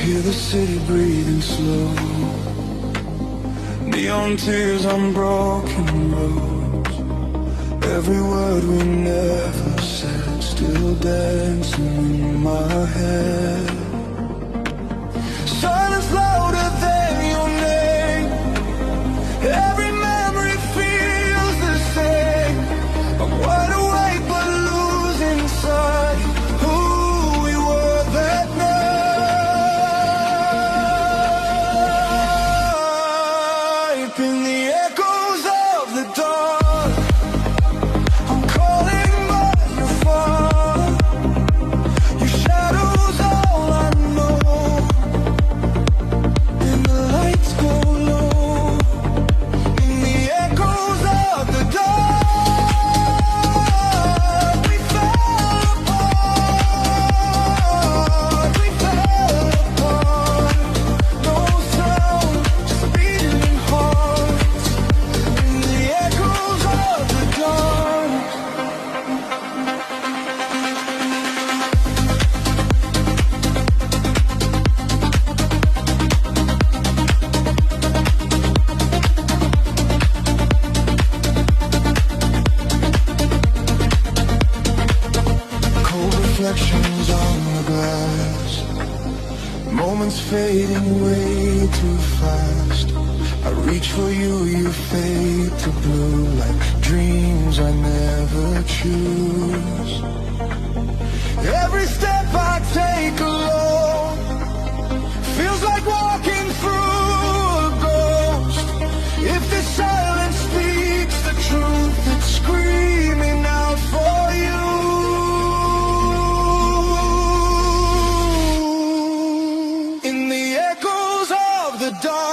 Hear the city breathing slow, neon tears on broken roads. Every word we never said still dancing in my head. Silence louder than your name. Every memory feels the same. I'm wide awake but losing sight who we were that night. In the echoes of the dark, I'm calling by your phone. Your shadow's all I know. And the lights go low. In the echoes of the dark, we fell apart. We fell apart. No sound, just beating hearts. In the echoes of the dark. Cold reflections on the glass, moments fading way too fast. I reach for you, you fade to blue like dreams I never choose. Every step I take alone feels like walking through a ghost. If the silence speaks the truth, it's screaming out for you. In the echoes of the dark,